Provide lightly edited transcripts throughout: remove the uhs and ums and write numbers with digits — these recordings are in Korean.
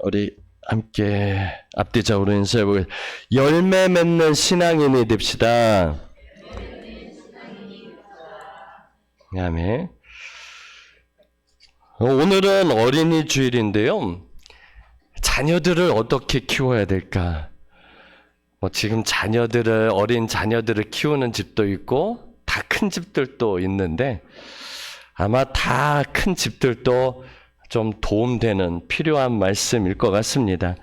우리 함께 앞뒤적으로 인사해보겠습니다. 열매 맺는 신앙인이 됩시다. 아멘. 오늘은 어린이 주일인데요. 자녀들을 어떻게 키워야 될까? 지금 어린 자녀들을 키우는 집도 있고 다 큰 집들도 있는데 아마 다 큰 집들도 좀 도움되는 필요한 말씀일 것 같습니다.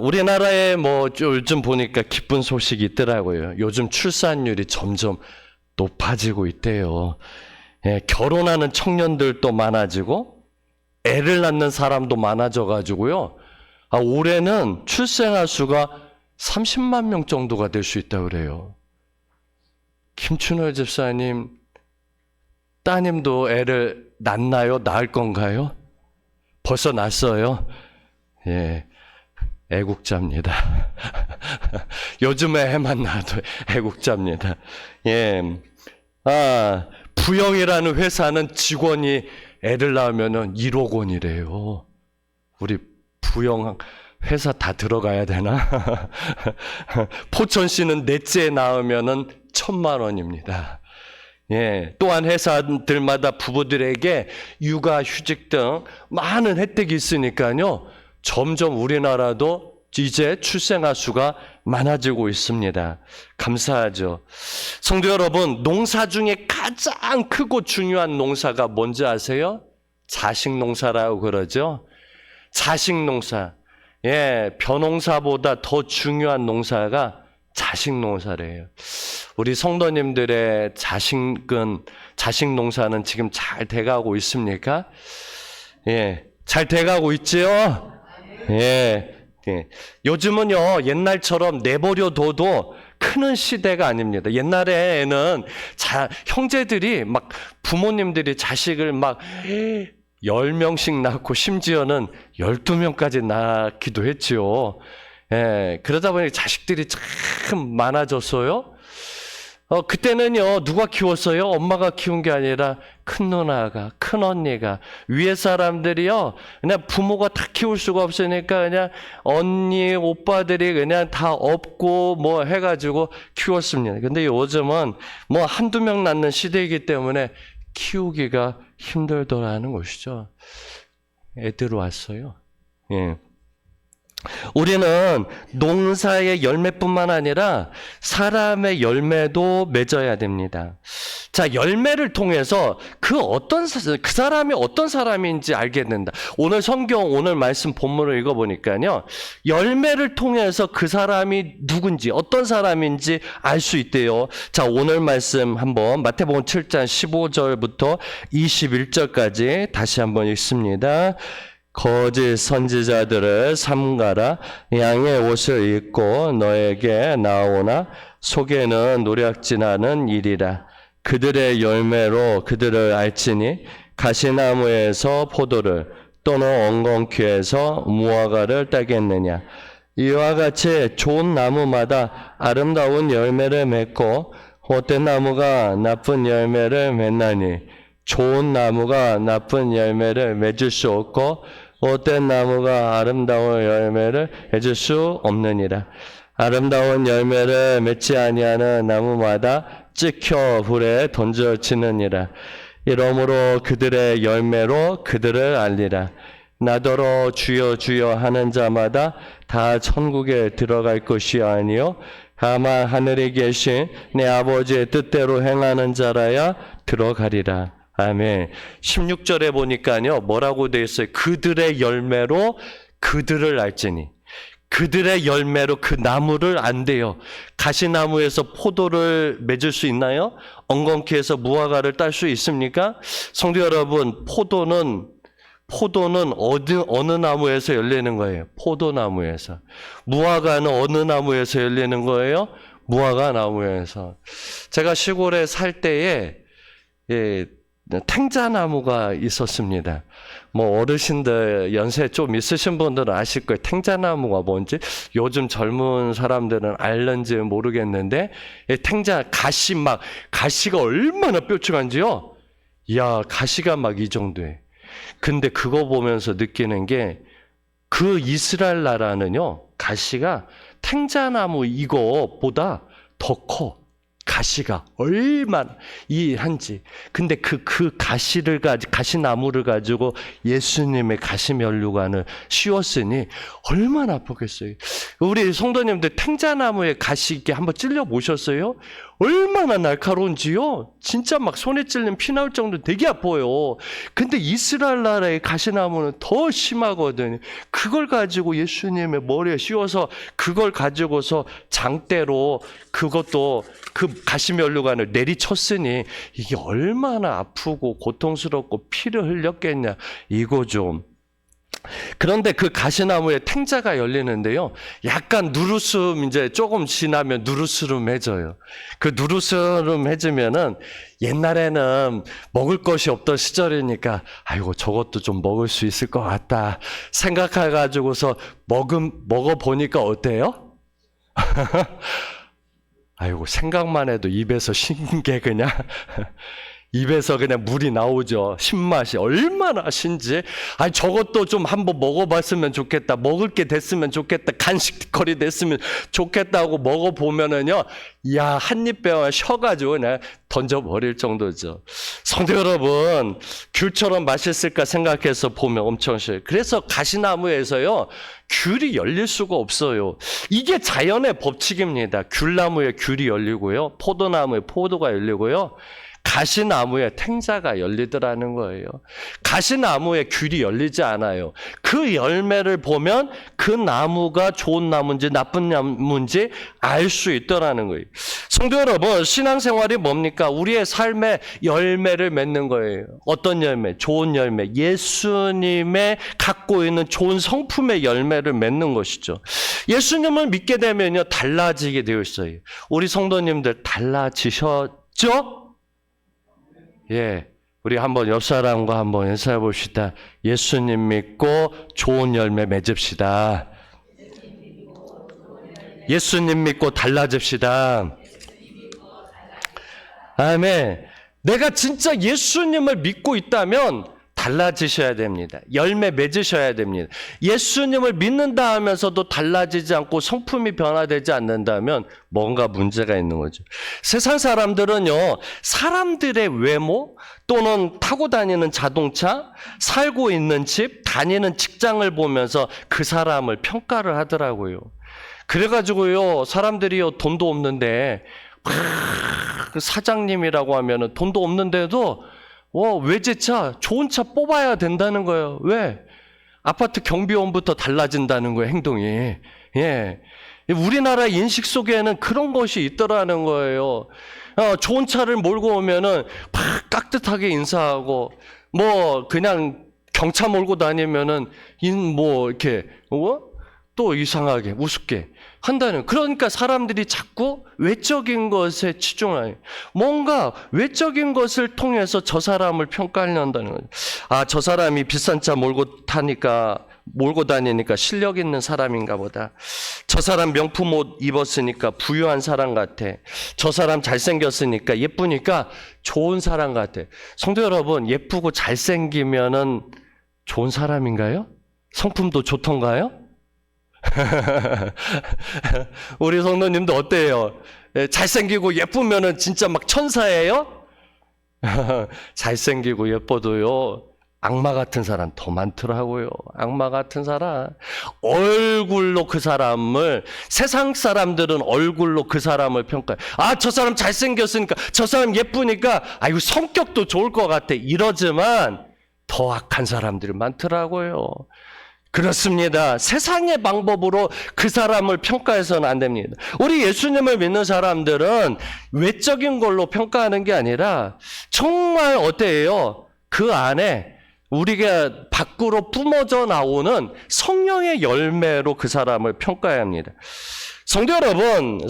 우리나라에 요즘 보니까 기쁜 소식이 있더라고요. 요즘 출산율이 점점 높아지고 있대요. 결혼하는 청년들도 많아지고 애를 낳는 사람도 많아져가지고요. 올해는 출생아 수가 30만 명 정도가 될 수 있다고 그래요. 김춘호 집사님, 따님도 애를 낳나요? 낳을 건가요? 벌써 낳았어요? 예, 애국자입니다. 요즘에 애만 낳아도 애국자입니다. 예, 부영이라는 회사는 직원이 애를 낳으면은 1억 원이래요. 우리 부영 회사 다 들어가야 되나? 포천시는 넷째 낳으면은 1,000만 원입니다. 예, 또한 회사들마다 부부들에게 육아, 휴직 등 많은 혜택이 있으니까요. 점점 우리나라도 이제 출생아 수가 많아지고 있습니다. 감사하죠. 성도 여러분, 농사 중에 가장 크고 중요한 농사가 뭔지 아세요? 자식 농사라고 그러죠. 자식 농사. 예, 벼농사보다 더 중요한 농사가 자식 농사래요. 우리 성도님들의 자식 농사는 지금 잘 돼가고 있습니까? 예, 잘 돼가고 있지요? 예. 예. 요즘은요, 옛날처럼 내버려둬도 크는 시대가 아닙니다. 옛날에는 형제들이 부모님들이 자식을 10명씩 낳고 심지어는 12명까지 낳기도 했죠. 예, 그러다 보니 자식들이 참 많아졌어요. 그때는요, 누가 키웠어요? 엄마가 키운 게 아니라 큰 누나가, 큰 언니가, 위에 사람들이요, 그냥 부모가 다 키울 수가 없으니까 그냥 언니, 오빠들이 그냥 다 업고 해가지고 키웠습니다. 근데 요즘은 한두 명 낳는 시대이기 때문에 키우기가 힘들더라는 것이죠. 애들 왔어요. 예. 우리는 농사의 열매뿐만 아니라 사람의 열매도 맺어야 됩니다. 자, 열매를 통해서 그 사람이 어떤 사람인지 알게 된다. 오늘 말씀 본문을 읽어보니까요. 열매를 통해서 그 사람이 누군지, 어떤 사람인지 알 수 있대요. 자, 오늘 말씀 한번 마태복음 7장 15절부터 21절까지 다시 한번 읽습니다. 거짓 선지자들을 삼가라. 양의 옷을 입고 너에게 나오나 속에는 노략질하는 일이라. 그들의 열매로 그들을 알지니 가시나무에서 포도를 또는 엉겅퀴에서 무화과를 따겠느냐. 이와 같이 좋은 나무마다 아름다운 열매를 맺고 헛된 나무가 나쁜 열매를 맺나니 좋은 나무가 나쁜 열매를 맺을 수 없고 헛된 나무가 아름다운 열매를 맺을 수 없느니라. 아름다운 열매를 맺지 아니하는 나무마다 찍혀 불에 던져지느니라. 이러므로 그들의 열매로 그들을 알리라. 나더러 주여 주여 하는 자마다 다 천국에 들어갈 것이 아니요 다만 하늘에 계신 내 아버지의 뜻대로 행하는 자라야 들어가리라. 아멘. 16절에 보니까요, 뭐라고 되어 있어요? 그들의 열매로 그들을 알지니. 그들의 열매로 그 나무를 안대요. 가시나무에서 포도를 맺을 수 있나요? 엉겅퀴에서 무화과를 딸 수 있습니까? 성도 여러분, 포도는 어느 나무에서 열리는 거예요? 포도나무에서. 무화과는 어느 나무에서 열리는 거예요? 무화과 나무에서. 제가 시골에 살 때에 탱자나무가 있었습니다. 어르신들 연세 좀 있으신 분들은 아실 거예요. 탱자나무가 뭔지. 요즘 젊은 사람들은 알는지 모르겠는데, 가시가 얼마나 뾰족한지요? 이야, 가시가 이 정도예요. 근데 그거 보면서 느끼는 게 그 이스라엘 나라는요, 가시가 탱자나무 이거보다 더 커. 가시가 얼마나 한지. 근데 그 가시나무를 가지고 예수님의 가시면류관을 씌웠으니 얼마나 아프겠어요. 우리 성도님들 탱자나무에 가시 있게 한번 찔려 보셨어요? 얼마나 날카로운지요. 진짜 막 손에 찔리면 피 나올 정도로 되게 아파요. 근데 이스라엘 나라의 가시나무는 더 심하거든요. 그걸 가지고 예수님의 머리에 씌워서 그걸 가지고서 장대로 그것도 그 가시면류관을 내리쳤으니 이게 얼마나 아프고 고통스럽고 피를 흘렸겠냐 이거 좀. 그런데 그 가시나무에 탱자가 열리는데요, 약간 누르스름 이제 조금 지나면 누르스름해져요. 그 누르스름해지면은 옛날에는 먹을 것이 없던 시절이니까 아이고 저것도 좀 먹을 수 있을 것 같다 생각해가지고서 먹어보니까 어때요? 아이고 생각만 해도 입에서 신게 그냥 입에서 그냥 물이 나오죠. 신맛이 얼마나 신지. 아니 저것도 좀 한번 먹어봤으면 좋겠다. 먹을 게 됐으면 좋겠다. 간식거리 됐으면 좋겠다고 먹어보면은요, 야, 한 입 빼면 쉬어가지고 그냥 던져버릴 정도죠. 성도 여러분, 귤처럼 맛있을까 생각해서 보면 엄청 싫어요. 그래서 가시나무에서요, 귤이 열릴 수가 없어요. 이게 자연의 법칙입니다. 귤나무에 귤이 열리고요, 포도나무에 포도가 열리고요, 가시나무에 탱자가 열리더라는 거예요. 가시나무에 귤이 열리지 않아요. 그 열매를 보면 그 나무가 좋은 나무인지 나쁜 나무인지 알 수 있더라는 거예요. 성도 여러분, 신앙생활이 뭡니까? 우리의 삶에 열매를 맺는 거예요. 어떤 열매? 좋은 열매. 예수님의 갖고 있는 좋은 성품의 열매를 맺는 것이죠. 예수님을 믿게 되면요, 달라지게 되어 있어요. 우리 성도님들 달라지셨죠? 예, 우리 한번 옆 사람과 한번 인사해 봅시다. 예수님 믿고 좋은 열매 맺읍시다. 예수님 믿고 달라집시다. 아멘. 내가 진짜 예수님을 믿고 있다면 달라지셔야 됩니다. 열매 맺으셔야 됩니다. 예수님을 믿는다 하면서도 달라지지 않고 성품이 변화되지 않는다면 뭔가 문제가 있는 거죠. 세상 사람들은요, 사람들의 외모 또는 타고 다니는 자동차, 살고 있는 집, 다니는 직장을 보면서 그 사람을 평가를 하더라고요. 그래가지고요, 사람들이요, 돈도 없는데 사장님이라고 하면은 돈도 없는데도 외제차, 좋은 차 뽑아야 된다는 거예요. 왜? 아파트 경비원부터 달라진다는 거예요, 행동이. 예. 우리나라 인식 속에는 그런 것이 있더라는 거예요. 좋은 차를 몰고 오면은 막 깍듯하게 인사하고, 그냥 경차 몰고 다니면은, 이렇게, 또 이상하게, 우습게 한다는. 그러니까 사람들이 자꾸 외적인 것에 치중해요. 뭔가 외적인 것을 통해서 저 사람을 평가한다는 거죠. 아, 저 사람이 비싼 차 몰고 다니니까 실력 있는 사람인가 보다. 저 사람 명품 옷 입었으니까 부유한 사람 같아. 저 사람 잘생겼으니까, 예쁘니까 좋은 사람 같아. 성도 여러분, 예쁘고 잘생기면은 좋은 사람인가요? 성품도 좋던가요? 우리 성도님도 어때요? 잘생기고 예쁘면은 진짜 막 천사예요? 잘생기고 예뻐도요, 악마 같은 사람 더 많더라고요. 악마 같은 사람. 얼굴로 그 사람을, 세상 사람들은 얼굴로 그 사람을 평가해. 아, 저 사람 잘생겼으니까, 저 사람 예쁘니까, 아이고, 성격도 좋을 것 같아. 이러지만 더 악한 사람들이 많더라고요. 그렇습니다. 세상의 방법으로 그 사람을 평가해서는 안 됩니다. 우리 예수님을 믿는 사람들은 외적인 걸로 평가하는 게 아니라 정말 어때요? 그 안에 우리가 밖으로 뿜어져 나오는 성령의 열매로 그 사람을 평가해야 합니다. 성도 여러분,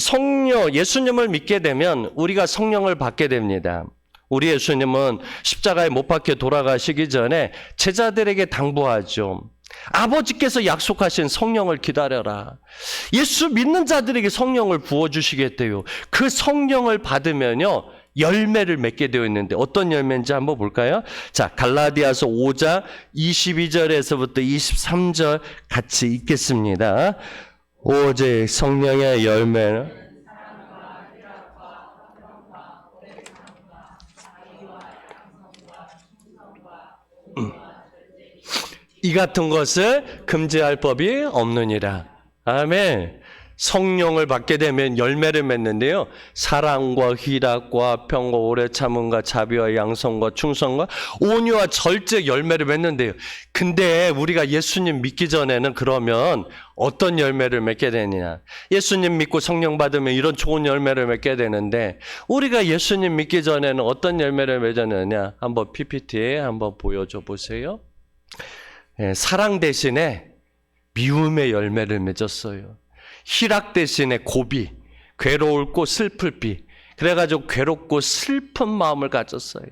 예수님을 믿게 되면 우리가 성령을 받게 됩니다. 우리 예수님은 십자가에 못 박혀 돌아가시기 전에 제자들에게 당부하죠. 아버지께서 약속하신 성령을 기다려라. 예수 믿는 자들에게 성령을 부어주시겠대요. 그 성령을 받으면요, 열매를 맺게 되어 있는데 어떤 열매인지 한번 볼까요? 자, 갈라디아서 5장 22절에서부터 23절 같이 읽겠습니다. 오직 성령의 열매는 이 같은 것을 금지할 법이 없느니라. 아멘. 성령을 받게 되면 열매를 맺는데요. 사랑과 희락과 평과 오래 참음과 자비와 양성과 충성과 온유와 절제 열매를 맺는데요. 근데 우리가 예수님 믿기 전에는 그러면 어떤 열매를 맺게 되느냐? 예수님 믿고 성령 받으면 이런 좋은 열매를 맺게 되는데 우리가 예수님 믿기 전에는 어떤 열매를 맺었느냐? 한번 PPT에 한번 보여줘 보세요. 사랑 대신에 미움의 열매를 맺었어요. 희락 대신에 고비, 괴로울고 슬플비. 그래가지고 괴롭고 슬픈 마음을 가졌어요.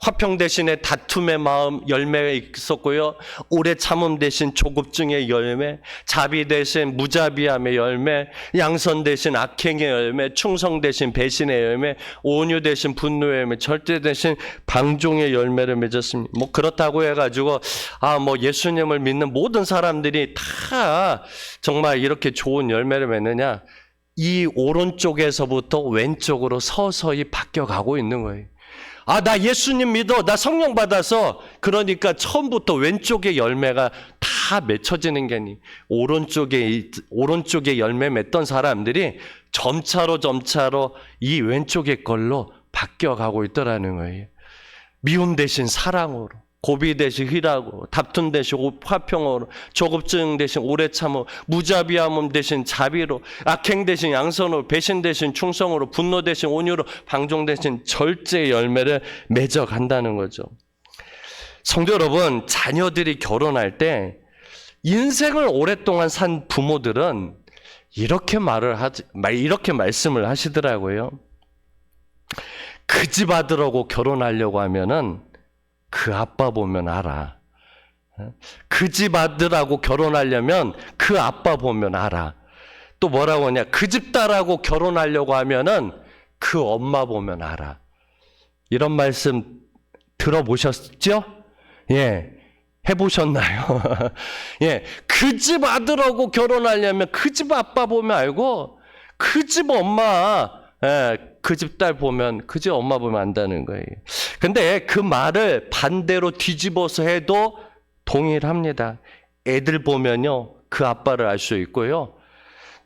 화평 대신에 다툼의 마음 열매가 있었고요. 오래 참음 대신 조급증의 열매, 자비 대신 무자비함의 열매, 양선 대신 악행의 열매, 충성 대신 배신의 열매, 온유 대신 분노의 열매, 절제 대신 방종의 열매를 맺었습니다. 뭐 그렇다고 해가지고 예수님을 믿는 모든 사람들이 다 정말 이렇게 좋은 열매를 맺느냐? 이 오른쪽에서부터 왼쪽으로 서서히 바뀌어가고 있는 거예요. 나 예수님 믿어. 나 성령 받아서. 그러니까 처음부터 왼쪽의 열매가 다 맺혀지는 게 아니에요. 오른쪽에 열매 맺던 사람들이 점차로 이 왼쪽의 걸로 바뀌어가고 있더라는 거예요. 미움 대신 사랑으로, 고비 대신 희락으로, 다툼 대신 화평으로, 조급증 대신 오래 참음, 무자비함 대신 자비로, 악행 대신 양선으로, 배신 대신 충성으로, 분노 대신 온유로, 방종 대신 절제 열매를 맺어간다는 거죠. 성도 여러분, 자녀들이 결혼할 때 인생을 오랫동안 산 부모들은 이렇게 말씀을 하시더라고요. 그 집 아들하고 결혼하려고 하면은 그 아빠 보면 알아. 그 집 아들하고 결혼하려면 그 아빠 보면 알아. 또 뭐라고 하냐? 그 집 딸하고 결혼하려고 하면은 그 엄마 보면 알아. 이런 말씀 들어보셨죠? 예. 해보셨나요? 예. 그 집 아들하고 결혼하려면 그 집 아빠 보면 알고, 그 집 엄마, 그 집 딸 보면, 그 집 엄마 보면 안다는 거예요. 근데 그 말을 반대로 뒤집어서 해도 동일합니다. 애들 보면요, 그 아빠를 알 수 있고요.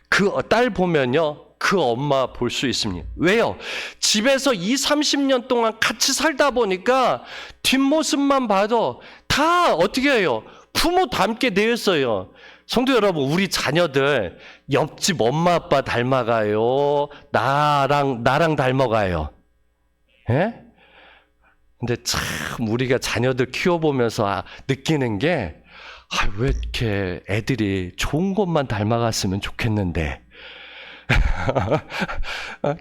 그 딸 보면요, 그 엄마 볼 수 있습니다. 왜요? 집에서 30년 동안 같이 살다 보니까 뒷모습만 봐도 다 어떻게 해요? 부모 닮게 되어 있어요. 성도 여러분, 우리 자녀들 옆집 엄마 아빠 닮아가요? 나랑 닮아가요? 예? 근데 참 우리가 자녀들 키워보면서 느끼는 게 왜 이렇게 애들이 좋은 것만 닮아갔으면 좋겠는데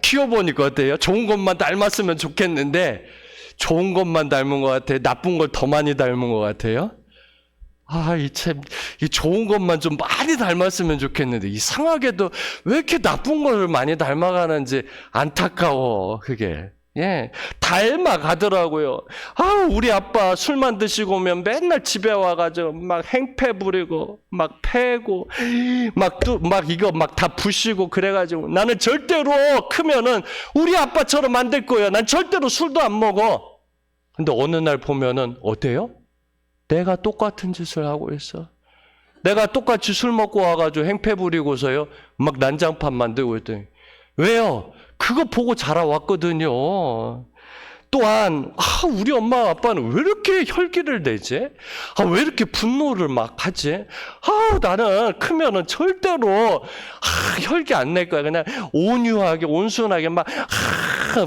키워보니까 어때요? 좋은 것만 닮았으면 좋겠는데 좋은 것만 닮은 것 같아요? 나쁜 걸 더 많이 닮은 것 같아요? 이 좋은 것만 좀 많이 닮았으면 좋겠는데, 이상하게도 왜 이렇게 나쁜 걸 많이 닮아가는지 안타까워, 그게. 예. 닮아가더라고요. 우리 아빠 술만 드시고 오면 맨날 집에 와가지고 막 행패 부리고, 막 패고, 막 다 부시고 그래가지고 나는 절대로 크면은 우리 아빠처럼 안 될 거야. 난 절대로 술도 안 먹어. 근데 어느 날 보면은 어때요? 내가 똑같은 짓을 하고 있어. 내가 똑같이 술 먹고 와가지고 행패 부리고서요, 막 난장판 만들고 있더니. 왜요? 그거 보고 자라왔거든요. 또한, 우리 엄마 아빠는 왜 이렇게 혈기를 내지? 왜 이렇게 분노를 막 하지? 나는 크면은 절대로, 혈기 안 낼 거야. 그냥 온유하게, 온순하게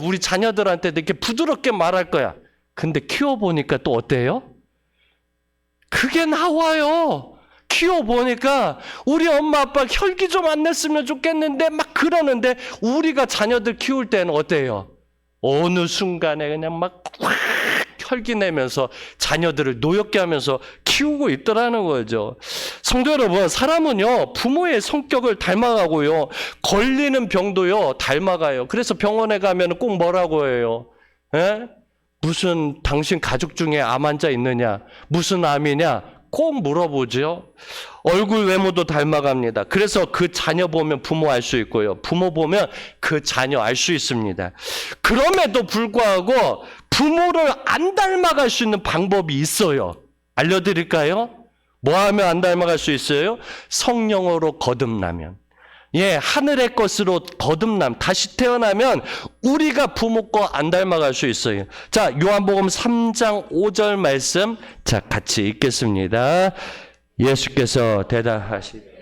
우리 자녀들한테 이렇게 부드럽게 말할 거야. 근데 키워보니까 또 어때요? 그게 나와요. 키워보니까 우리 엄마 아빠 혈기 좀 안 냈으면 좋겠는데 막 그러는데, 우리가 자녀들 키울 때는 어때요? 어느 순간에 그냥 막 혈기 내면서 자녀들을 노엽게 하면서 키우고 있더라는 거죠. 성도 여러분, 사람은요 부모의 성격을 닮아가고요 걸리는 병도요 닮아가요. 그래서 병원에 가면 꼭 뭐라고 해요? 에? 무슨 당신 가족 중에 암 환자 있느냐? 무슨 암이냐? 꼭 물어보죠. 얼굴 외모도 닮아갑니다. 그래서 그 자녀 보면 부모 알 수 있고요. 부모 보면 그 자녀 알 수 있습니다. 그럼에도 불구하고 부모를 안 닮아갈 수 있는 방법이 있어요. 알려드릴까요? 뭐 하면 안 닮아갈 수 있어요? 성령으로 거듭나면. 예, 하늘의 것으로 거듭남, 다시 태어나면 우리가 부모 거 안 닮아갈 수 있어요. 자, 요한복음 3장 5절 말씀, 자, 같이 읽겠습니다. 예수께서 대답하시되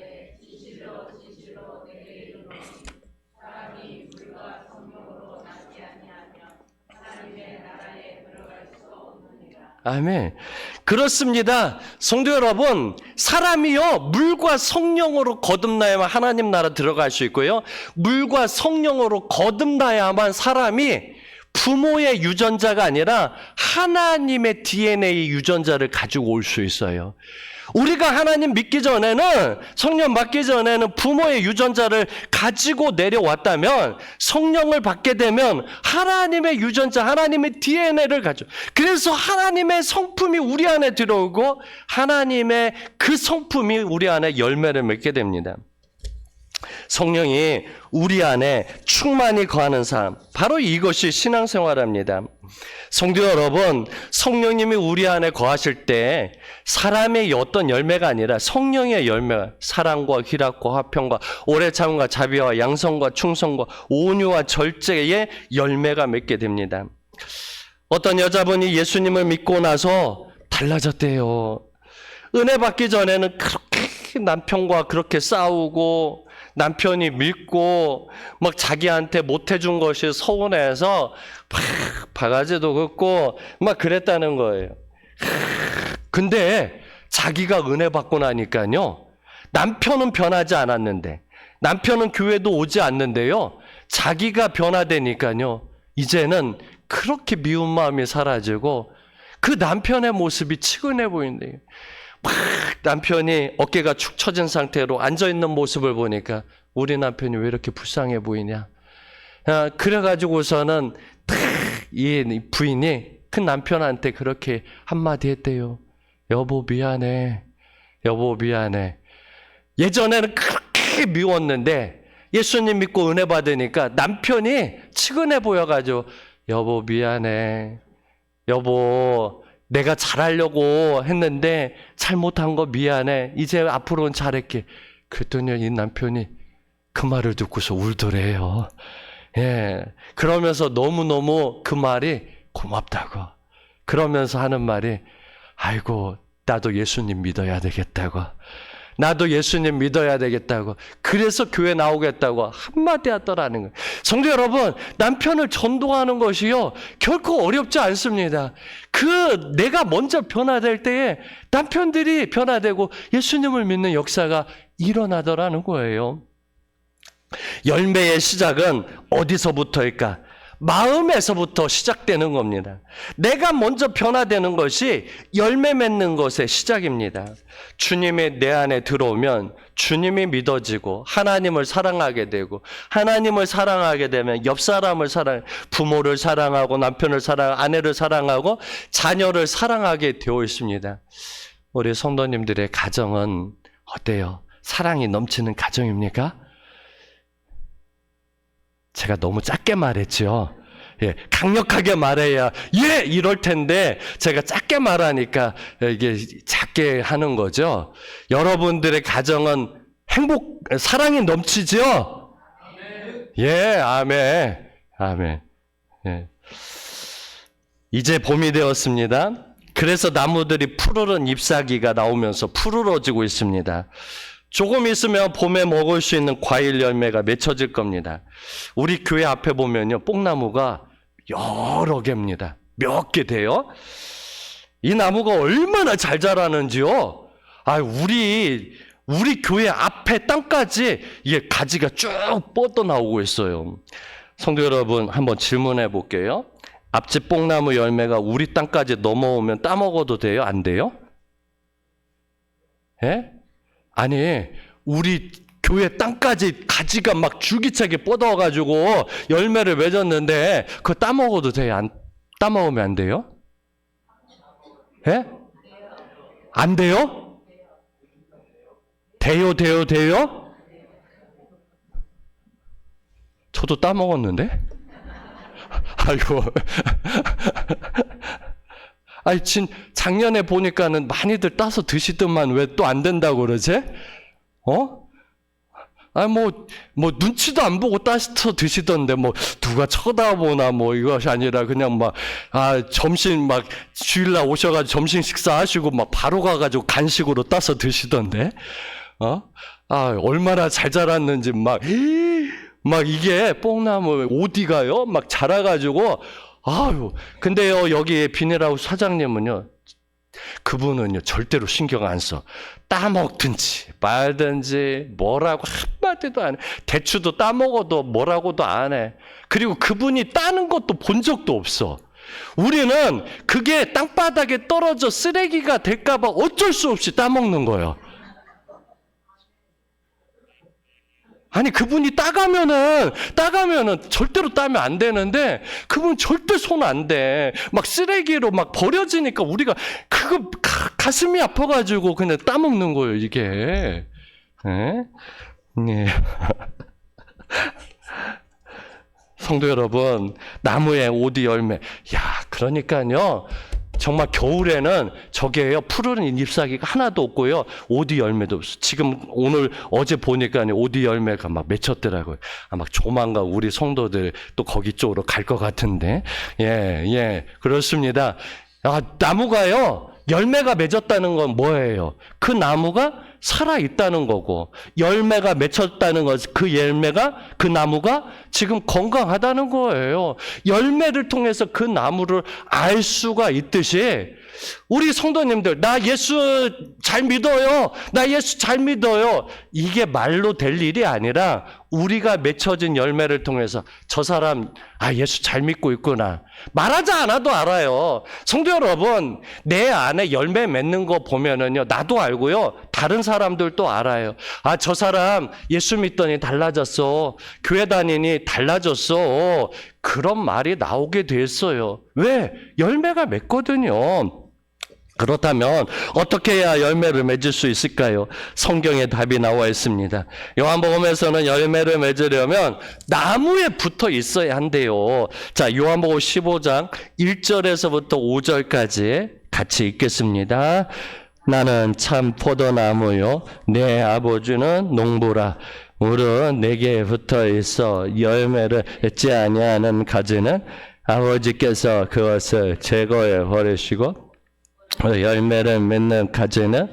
아멘. 그렇습니다. 성도 여러분, 사람이요 물과 성령으로 거듭나야만 하나님 나라 들어갈 수 있고요, 물과 성령으로 거듭나야만 사람이 부모의 유전자가 아니라 하나님의 DNA 유전자를 가지고 올 수 있어요. 우리가 하나님 믿기 전에는, 성령 받기 전에는 부모의 유전자를 가지고 내려왔다면 성령을 받게 되면 하나님의 유전자, 하나님의 DNA를 가져. 그래서 하나님의 성품이 우리 안에 들어오고 하나님의 그 성품이 우리 안에 열매를 맺게 됩니다. 성령이 우리 안에 충만히 거하는 삶, 바로 이것이 신앙생활입니다. 성도 여러분, 성령님이 우리 안에 거하실 때 사람의 어떤 열매가 아니라 성령의 열매가 사랑과 희락과 화평과 오래 참음과 자비와 양성과 충성과 온유와 절제의 열매가 맺게 됩니다. 어떤 여자분이 예수님을 믿고 나서 달라졌대요. 은혜 받기 전에는 그렇게 남편과 그렇게 싸우고 남편이 믿고 막 자기한테 못해준 것이 서운해서 막 바가지도 긋고 막 그랬다는 거예요. 근데 자기가 은혜 받고 나니까요, 남편은 변하지 않았는데, 남편은 교회도 오지 않는데요, 자기가 변화되니까요 이제는 그렇게 미운 마음이 사라지고 그 남편의 모습이 치근해 보인대요. 막 남편이 어깨가 축 처진 상태로 앉아있는 모습을 보니까 우리 남편이 왜 이렇게 불쌍해 보이냐. 그래가지고서는 이 부인이 큰 남편한테 그렇게 한마디 했대요. 여보 미안해. 여보 미안해. 예전에는 그렇게 미웠는데 예수님 믿고 은혜 받으니까 남편이 치근해 보여가지고 여보 미안해. 여보 내가 잘하려고 했는데 잘못한 거 미안해. 이제 앞으로는 잘할게. 그랬더니 이 남편이 그 말을 듣고서 울더래요. 예. 그러면서 너무너무 그 말이 고맙다고. 그러면서 하는 말이 아이고 나도 예수님 믿어야 되겠다고. 나도 예수님 믿어야 되겠다고. 그래서 교회 나오겠다고 한마디 하더라는 거예요. 성도 여러분, 남편을 전도하는 것이요 결코 어렵지 않습니다. 내가 먼저 변화될 때에 남편들이 변화되고 예수님을 믿는 역사가 일어나더라는 거예요. 열매의 시작은 어디서부터일까? 마음에서부터 시작되는 겁니다. 내가 먼저 변화되는 것이 열매 맺는 것의 시작입니다. 주님이 내 안에 들어오면 주님이 믿어지고 하나님을 사랑하게 되고, 하나님을 사랑하게 되면 옆 사람을 부모를 사랑하고 남편을 사랑하고 아내를 사랑하고 자녀를 사랑하게 되어 있습니다. 우리 성도님들의 가정은 어때요? 사랑이 넘치는 가정입니까? 제가 너무 짧게 말했죠. 예, 강력하게 말해야 이럴 텐데 제가 짧게 말하니까 이게 작게 하는 거죠. 여러분들의 가정은 사랑이 넘치죠? 예, 아멘. 아멘. 예. 이제 봄이 되었습니다. 그래서 나무들이 푸르른 잎사귀가 나오면서 푸르러지고 있습니다. 조금 있으면 봄에 먹을 수 있는 과일 열매가 맺혀질 겁니다. 우리 교회 앞에 보면요, 뽕나무가 여러 개입니다. 몇 개 돼요? 이 나무가 얼마나 잘 자라는지요. 우리 교회 앞에 땅까지 이게 가지가 쭉 뻗어 나오고 있어요. 성도 여러분, 한번 질문해 볼게요. 앞집 뽕나무 열매가 우리 땅까지 넘어오면 따먹어도 돼요? 안 돼요? 예? 아니, 우리 교회 땅까지 가지가 막 줄기차게 뻗어가지고 열매를 맺었는데 그거 따먹어도 돼요? 안 따먹으면 안 돼요? 예? 안 돼요? 돼요? 저도 따먹었는데? 아이고. 아니, 작년에 보니까는 많이들 따서 드시더만 왜 또 안 된다고 그러지? 눈치도 안 보고 따서 드시던데, 누가 쳐다보나, 이것이 아니라 그냥 점심 주일날 오셔가지고 점심 식사하시고 바로 가가지고 간식으로 따서 드시던데, 얼마나 잘 자랐는지 이게 뽕나무 오디가요? 자라가지고, 근데요, 여기 비닐하우스 사장님은요, 그분은요, 절대로 신경 안 써. 따먹든지, 말든지, 뭐라고 한마디도 안 해. 대추도 따먹어도 뭐라고도 안 해. 그리고 그분이 따는 것도 본 적도 없어. 우리는 그게 땅바닥에 떨어져 쓰레기가 될까봐 어쩔 수 없이 따먹는 거예요. 아니, 그분이 따가면은 절대로 따면 안 되는데, 그분 절대 손 안 대. 쓰레기로 버려지니까 우리가 그거 가슴이 아파가지고 그냥 따먹는 거예요, 이게. 네? 네. 성도 여러분, 나무에 오디 열매. 그러니까요. 정말 겨울에는 저게요, 푸른 잎사귀가 하나도 없고요, 오디 열매도 없어. 지금 어제 보니까 오디 열매가 맺혔더라고요. 조만간 우리 성도들 또 거기 쪽으로 갈 것 같은데. 예, 그렇습니다. 나무가요, 열매가 맺었다는 건 뭐예요? 그 나무가 살아있다는 거고, 열매가 맺혔다는 것, 그 나무가 지금 건강하다는 거예요. 열매를 통해서 그 나무를 알 수가 있듯이, 우리 성도님들, 나 예수 잘 믿어요. 이게 말로 될 일이 아니라, 우리가 맺혀진 열매를 통해서 저 사람, 예수 잘 믿고 있구나. 말하지 않아도 알아요. 성도 여러분, 내 안에 열매 맺는 거 보면은요, 나도 알고요, 다른 사람들도 알아요. 저 사람 예수 믿더니 달라졌어. 교회 다니니 달라졌어. 그런 말이 나오게 됐어요. 왜? 열매가 맺거든요. 그렇다면 어떻게 해야 열매를 맺을 수 있을까요? 성경에 답이 나와 있습니다. 요한복음에서는 열매를 맺으려면 나무에 붙어 있어야 한대요. 자, 요한복음 15장 1절에서부터 5절까지 같이 읽겠습니다. 나는 참 포도나무요, 내 아버지는 농부라. 무릇 내게 붙어 있어 열매를 맺지 아니하는 가지는 아버지께서 그것을 제거해 버리시고, 열매를 맺는 가지는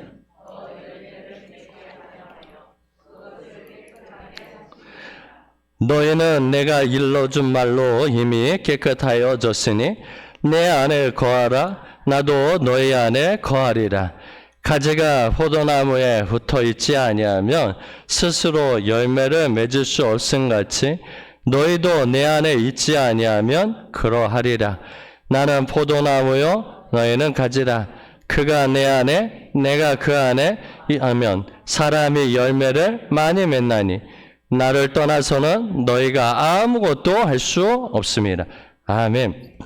너희는 내가 일러준 말로 이미 깨끗하여졌으니 내 안에 거하라. 나도 너희 안에 거하리라. 가지가 포도나무에 붙어 있지 아니하면 스스로 열매를 맺을 수 없음같이 너희도 내 안에 있지 아니하면 그러하리라. 나는 포도나무요, 너희는 가지라. 그가 내 안에, 내가 그 안에 하면 사람이 열매를 많이 맺나니 나를 떠나서는 너희가 아무것도 할 수 없습니다. 아멘.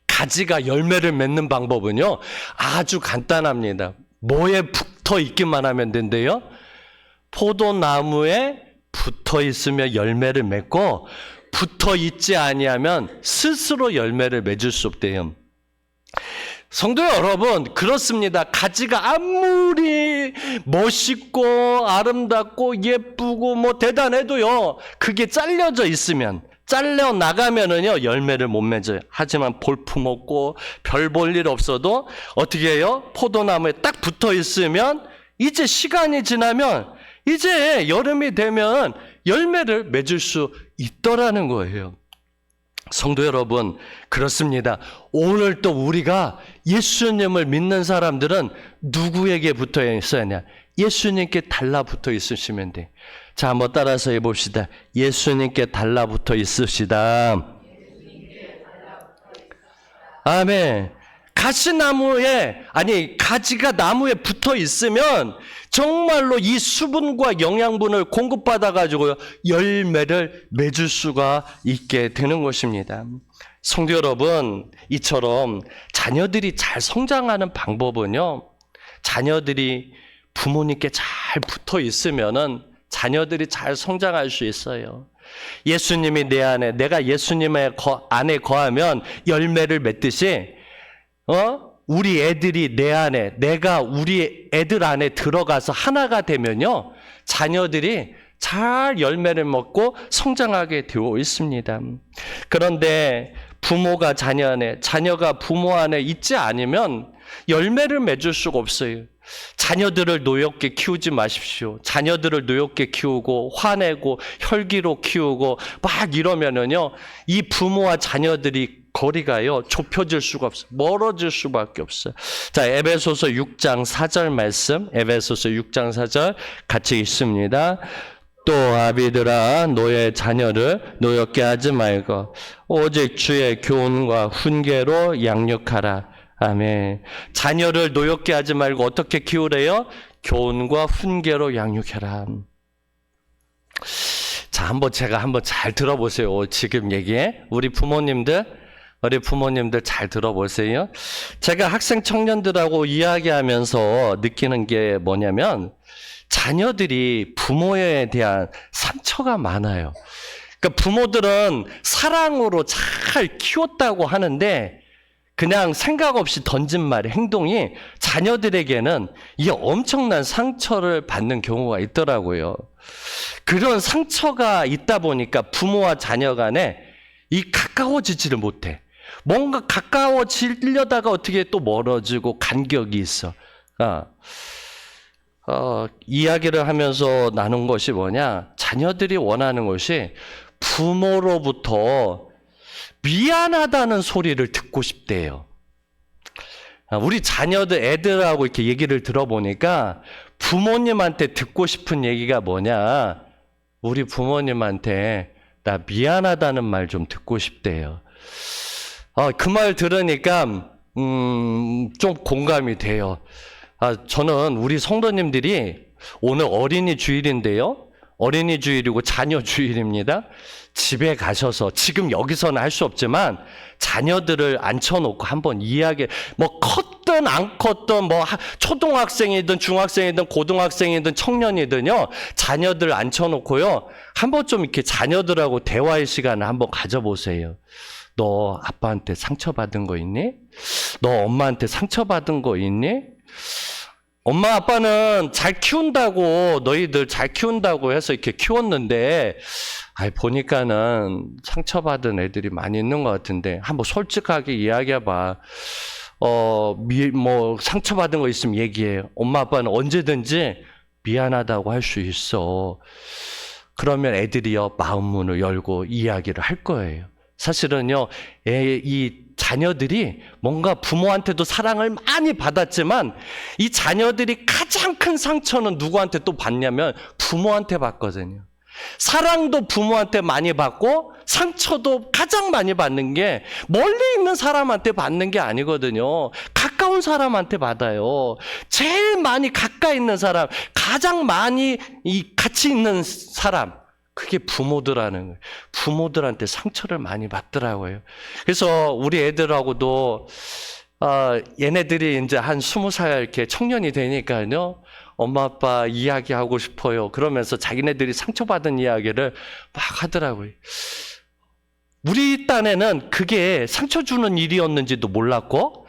가지가 열매를 맺는 방법은요, 아주 간단합니다. 뭐에 붙어 있기만 하면 된대요? 포도나무에 붙어 있으면 열매를 맺고, 붙어 있지 아니하면 스스로 열매를 맺을 수 없대요. 성도 여러분, 그렇습니다. 가지가 아무리 멋있고 아름답고 예쁘고 대단해도요, 그게 잘려져 있으면, 잘려 나가면은요, 열매를 못 맺어요. 하지만 볼품 없고 별 볼 일 없어도 어떻게 해요? 포도나무에 딱 붙어 있으면 이제 시간이 지나면, 이제 여름이 되면 열매를 맺을 수 있더라는 거예요. 성도 여러분, 그렇습니다. 오늘 또 우리가 예수님을 믿는 사람들은 누구에게 붙어 있어야 하냐? 예수님께 달라붙어 있으시면 돼. 자, 한번 따라서 해봅시다. 예수님께 달라붙어 있으시다. 아멘. 가지가 나무에 붙어 있으면 정말로 이 수분과 영양분을 공급받아가지고 열매를 맺을 수가 있게 되는 것입니다. 성도 여러분, 이처럼 자녀들이 잘 성장하는 방법은요, 자녀들이 부모님께 잘 붙어 있으면은 자녀들이 잘 성장할 수 있어요. 예수님이 내 안에, 내가 예수님의 안에 거하면 열매를 맺듯이 우리 애들이 내 안에, 내가 우리 애들 안에 들어가서 하나가 되면요, 자녀들이 잘 열매를 먹고 성장하게 되어 있습니다. 그런데 부모가 자녀 안에, 자녀가 부모 안에 있지 않으면 열매를 맺을 수가 없어요. 자녀들을 노엽게 키우지 마십시오. 자녀들을 노엽게 키우고 화내고 혈기로 키우고 막 이러면은요, 이 부모와 자녀들이 거리가요 좁혀질 수가 없어요. 멀어질 수밖에 없어요. 자, 에베소서 6장 4절 말씀, 에베소서 6장 4절 같이 읽습니다. 또 아비들아, 너의 자녀를 노엽게 하지 말고 오직 주의 교훈과 훈계로 양육하라. 아멘. 자녀를 노엽게 하지 말고 어떻게 키우래요? 교훈과 훈계로 양육해라. 자, 제가 한번 잘 들어보세요. 지금 얘기해. 우리 부모님들 잘 들어보세요. 제가 학생 청년들하고 이야기하면서 느끼는 게 뭐냐면, 자녀들이 부모에 대한 상처가 많아요. 그러니까 부모들은 사랑으로 잘 키웠다고 하는데, 그냥 생각 없이 던진 말, 행동이 자녀들에게는 이게 엄청난 상처를 받는 경우가 있더라고요. 그런 상처가 있다 보니까 부모와 자녀 간에 가까워지지를 못해. 뭔가 가까워지려다가 어떻게 또 멀어지고 간격이 있어. 이야기를 하면서 나눈 것이 뭐냐? 자녀들이 원하는 것이 부모로부터 미안하다는 소리를 듣고 싶대요. 우리 자녀들, 애들하고 이렇게 얘기를 들어보니까 부모님한테 듣고 싶은 얘기가 뭐냐? 우리 부모님한테 나 미안하다는 말 좀 듣고 싶대요. 그 말 들으니까 좀 공감이 돼요. 저는 우리 성도님들이 오늘 어린이 주일인데요. 어린이 주일이고 자녀 주일입니다. 집에 가셔서, 지금 여기서는 할 수 없지만 자녀들을 앉혀놓고 한번 이야기, 컸든 안 컸든 초등학생이든 중학생이든 고등학생이든 청년이든요, 자녀들 앉혀놓고요, 한번 좀 이렇게 자녀들하고 대화의 시간을 한번 가져보세요. 너 아빠한테 상처받은 거 있니? 너 엄마한테 상처받은 거 있니? 엄마 아빠는 잘 키운다고, 너희들 잘 키운다고 해서 이렇게 키웠는데, 보니까는 상처받은 애들이 많이 있는 것 같은데, 한번 솔직하게 이야기해봐. 상처받은 거 있으면 얘기해. 엄마 아빠는 언제든지 미안하다고 할 수 있어. 그러면 애들이요, 마음 문을 열고 이야기를 할 거예요. 사실은요, 이 자녀들이 뭔가 부모한테도 사랑을 많이 받았지만, 이 자녀들이 가장 큰 상처는 누구한테 또 받냐면 부모한테 받거든요. 사랑도 부모한테 많이 받고 상처도 가장 많이 받는 게 멀리 있는 사람한테 받는 게 아니거든요. 가까운 사람한테 받아요. 제일 많이 가까이 있는 사람, 가장 많이 같이 있는 사람, 그게 부모들하는 거예요. 부모들한테 상처를 많이 받더라고요. 그래서 우리 애들하고도 얘네들이 이제 한 20살 이렇게 청년이 되니까요, 엄마 아빠 이야기하고 싶어요. 그러면서 자기네들이 상처받은 이야기를 막 하더라고요. 우리 딴에는 그게 상처 주는 일이었는지도 몰랐고,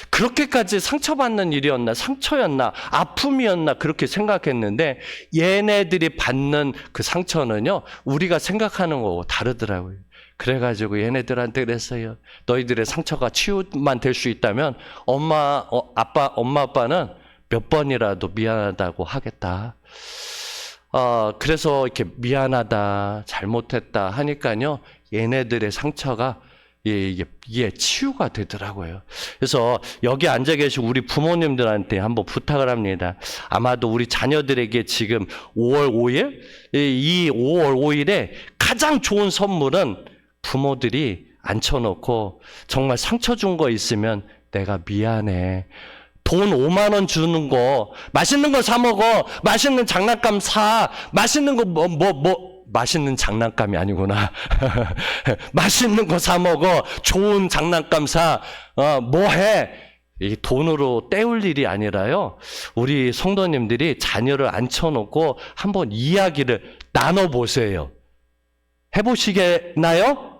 그렇게까지 상처받는 일이었나, 상처였나, 아픔이었나, 그렇게 생각했는데, 얘네들이 받는 그 상처는요, 우리가 생각하는 거하고 다르더라고요. 그래가지고 얘네들한테 그랬어요. 너희들의 상처가 치유만 될 수 있다면 엄마 아빠는 몇 번이라도 미안하다고 하겠다. 그래서 이렇게 미안하다, 잘못했다 하니까요, 얘네들의 상처가 이게 치유가 되더라고요. 그래서 여기 앉아 계신 우리 부모님들한테 한번 부탁을 합니다. 아마도 우리 자녀들에게 지금 5월 5일, 이 5월 5일에 가장 좋은 선물은 부모들이 앉혀놓고 정말 상처 준 거 있으면 내가 미안해. 돈 5만 원 주는 거, 맛있는 거 사 먹어. 맛있는 장난감 사. 맛있는 거 맛있는 장난감이 아니구나. 맛있는 거 사 먹어. 좋은 장난감 사. 뭐 해. 이 돈으로 때울 일이 아니라요. 우리 성도님들이 자녀를 앉혀놓고 한번 이야기를 나눠보세요. 해보시겠나요?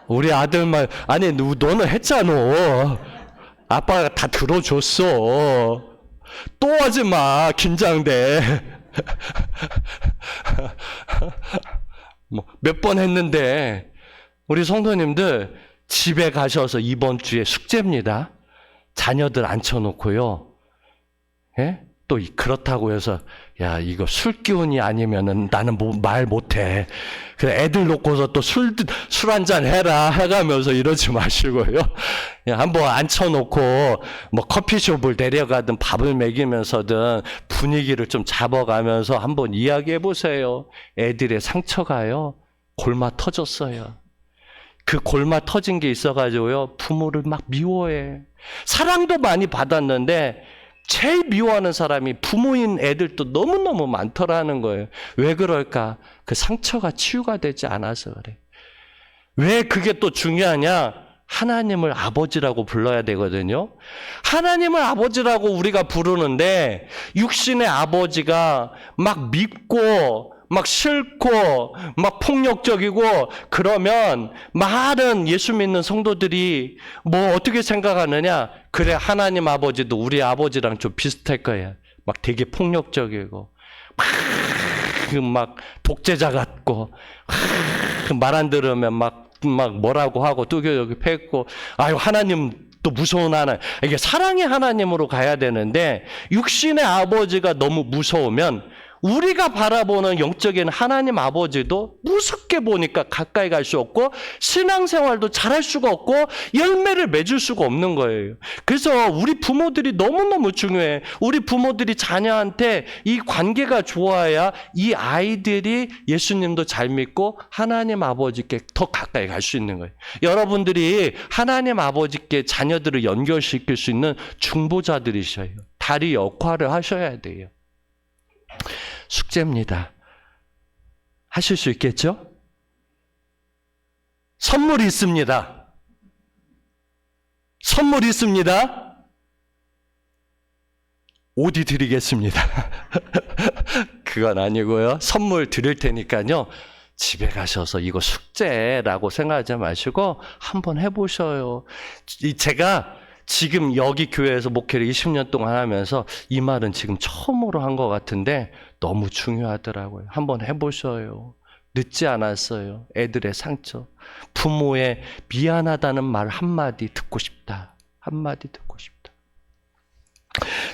우리 아들만, 아니, 너는 했잖아. 아빠가 다 들어줬어. 또 하지 마. 긴장돼. 몇 번 했는데, 우리 성도님들 집에 가셔서 이번 주에 숙제입니다. 자녀들 앉혀놓고요. 예? 또 그렇다고 해서 야 이거 술 기운이 아니면은 나는 말 못해. 그래 애들 놓고서 또 술 한잔 해라 해가면서 이러지 마시고요. 한번 앉혀놓고 뭐 커피숍을 데려가든 밥을 먹이면서든 분위기를 좀 잡아가면서 한번 이야기해 보세요. 애들의 상처가요 골마 터졌어요. 그 골마 터진 게 있어가지고요 부모를 막 미워해. 사랑도 많이 받았는데 제일 미워하는 사람이 부모인 애들도 너무너무 많더라는 거예요. 왜 그럴까? 그 상처가 치유가 되지 않아서 그래. 왜 그게 또 중요하냐? 하나님을 아버지라고 불러야 되거든요. 하나님을 아버지라고 우리가 부르는데 육신의 아버지가 막 밉고 막 싫고 막 폭력적이고 그러면 많은 예수 믿는 성도들이 뭐 어떻게 생각하느냐? 그래 하나님 아버지도 우리 아버지랑 좀 비슷할 거야. 막 되게 폭력적이고 막 독재자 같고 말 안 들으면 막 뭐라고 하고 뚜겨여기 패고 아유 하나님 또 무서운 하나님. 이게 사랑의 하나님으로 가야 되는데 육신의 아버지가 너무 무서우면 우리가 바라보는 영적인 하나님 아버지도 무섭게 보니까 가까이 갈 수 없고 신앙생활도 잘할 수가 없고 열매를 맺을 수가 없는 거예요. 그래서 우리 부모들이 너무너무 중요해. 우리 부모들이 자녀한테 이 관계가 좋아야 이 아이들이 예수님도 잘 믿고 하나님 아버지께 더 가까이 갈 수 있는 거예요. 여러분들이 하나님 아버지께 자녀들을 연결시킬 수 있는 중보자들이셔요. 다리 역할을 하셔야 돼요. 숙제입니다. 하실 수 있겠죠? 선물이 있습니다. 선물이 있습니다. 어디 드리겠습니다. 그건 아니고요. 선물 드릴 테니까요. 집에 가셔서 이거 숙제라고 생각하지 마시고 한번 해보셔요. 제가 지금 여기 교회에서 목회를 20년 동안 하면서 이 말은 지금 처음으로 한 것 같은데 너무 중요하더라고요. 한번 해보셔요. 늦지 않았어요. 애들의 상처. 부모의 미안하다는 말 한마디 듣고 싶다. 한마디 듣고 싶다.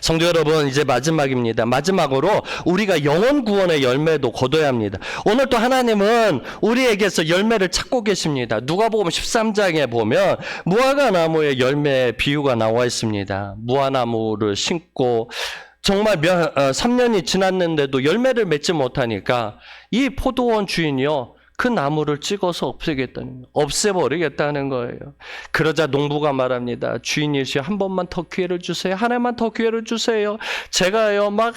성도 여러분, 이제 마지막입니다. 마지막으로 우리가 영혼 구원의 열매도 거둬야 합니다. 오늘 또 하나님은 우리에게서 열매를 찾고 계십니다. 누가복음 13장에 보면 무화과 나무의 열매 비유가 나와 있습니다. 무화나무를 심고 정말 3년이 지났는데도 열매를 맺지 못하니까 이 포도원 주인이요 그 나무를 찍어서 없애버리겠다는 거예요. 그러자 농부가 말합니다. 주인이시여 한 번만 더 기회를 주세요. 하나만 더 기회를 주세요. 제가요 막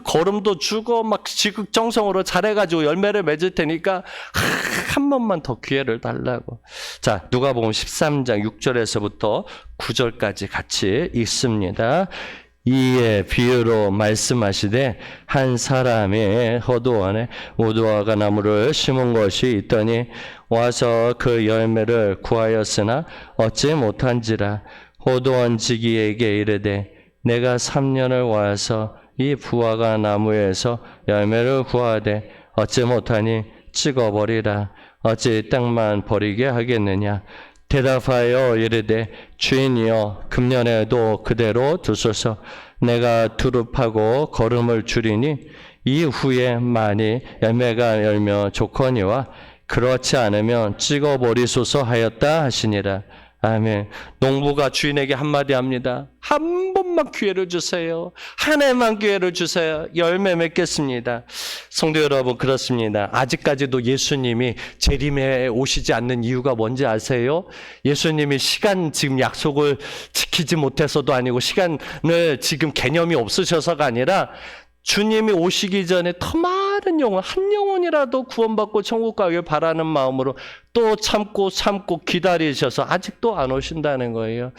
거름도 주고 막 지극정성으로 잘해가지고 열매를 맺을 테니까 한 번만 더 기회를 달라고. 자, 누가복음 13장 6절에서부터 9절까지 같이 읽습니다. 이에 비유로 말씀하시되 한 사람이 포도원에 무화과 나무를 심은 것이 있더니 와서 그 열매를 구하였으나 얻지 못한지라. 포도원 지기에게 이르되 내가 3년을 와서 이 무화과 나무에서 열매를 구하되 얻지 못하니 찍어버리라. 어찌 땅만 버리게 하겠느냐. 대답하여 이르되 주인이여 금년에도 그대로 두소서. 내가 두릅하고 거름을 줄이니 이후에 많이 열매가 열며 좋거니와 그렇지 않으면 찍어버리소서 하였다 하시니라. 아멘. 농부가 주인에게 한마디 합니다. 한 번만 번만 기회를 주세요. 한 해만 기회를 주세요. 열매 맺겠습니다. 성도 여러분, 그렇습니다. 아직까지도 예수님이 재림에 오시지 않는 이유가 뭔지 아세요? 예수님이 시간 지금 약속을 지키지 못해서도 아니고 시간을 지금 개념이 없으셔서가 아니라 주님이 오시기 전에 더 많은 영혼, 한 영혼이라도 구원받고 천국 가길 바라는 마음으로 또 참고 기다리셔서 아직도 안 오신다는 거예요.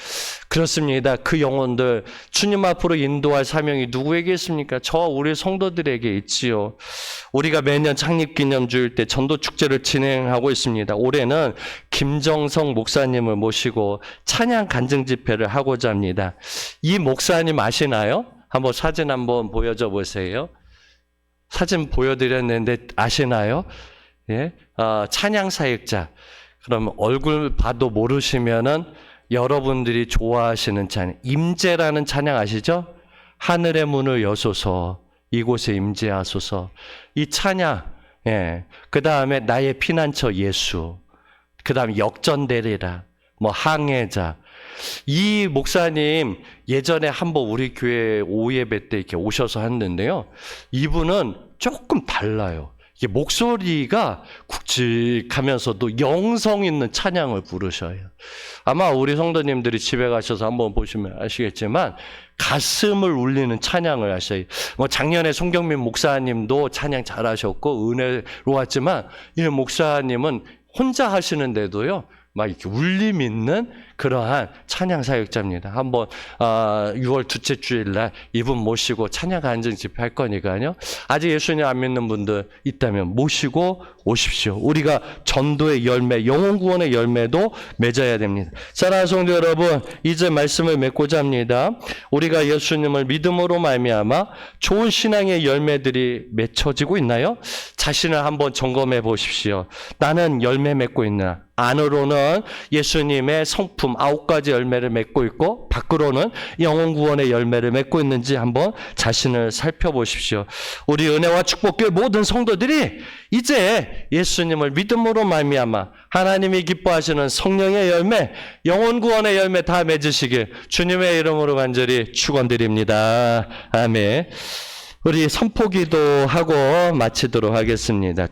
그렇습니다. 그 영혼들 주님 앞으로 인도할 사명이 누구에게 있습니까? 저와 우리 성도들에게 있지요. 우리가 매년 창립기념주일 때 전도축제를 진행하고 있습니다. 올해는 김정성 목사님을 모시고 찬양 간증 집회를 하고자 합니다. 이 목사님 아시나요? 한번 사진 한번 보여줘 보세요. 사진 보여드렸는데 아시나요? 예? 찬양 사역자. 그럼 얼굴 봐도 모르시면은 여러분들이 좋아하시는 찬양. 임재라는 찬양 아시죠? 하늘의 문을 여소서, 이곳에 임재하소서. 이 찬양. 예. 그 다음에 나의 피난처 예수. 그 다음에 역전되리라. 항해자. 이 목사님 예전에 한번 우리 교회 오예배 때 이렇게 오셔서 했는데요. 이분은 조금 달라요. 이게 목소리가 굵직하면서도 영성 있는 찬양을 부르셔요. 아마 우리 성도님들이 집에 가셔서 한번 보시면 아시겠지만 가슴을 울리는 찬양을 하셔요. 작년에 송경민 목사님도 찬양 잘하셨고 은혜로웠지만 이 목사님은 혼자 하시는데도요. 막 이렇게 울림 있는 그러한 찬양 사역자입니다. 한번 6월 둘째 주일날 이분 모시고 찬양 간증 집회 할 거니까요. 아직 예수님 안 믿는 분들 있다면 모시고 오십시오. 우리가 전도의 열매, 영혼 구원의 열매도 맺어야 됩니다. 사랑하는 성도 여러분, 이제 말씀을 맺고자 합니다. 우리가 예수님을 믿음으로 말미암아 좋은 신앙의 열매들이 맺혀지고 있나요? 자신을 한번 점검해 보십시오. 나는 열매 맺고 있나? 안으로는 예수님의 성품 9가지 열매를 맺고 있고 밖으로는 영혼 구원의 열매를 맺고 있는지 한번 자신을 살펴보십시오. 우리 은혜와 축복교회 모든 성도들이 이제 예수님을 믿음으로 말미암아 하나님이 기뻐하시는 성령의 열매, 영혼 구원의 열매 다 맺으시길 주님의 이름으로 간절히 축원드립니다. 아멘. 우리 선포기도 하고 마치도록 하겠습니다.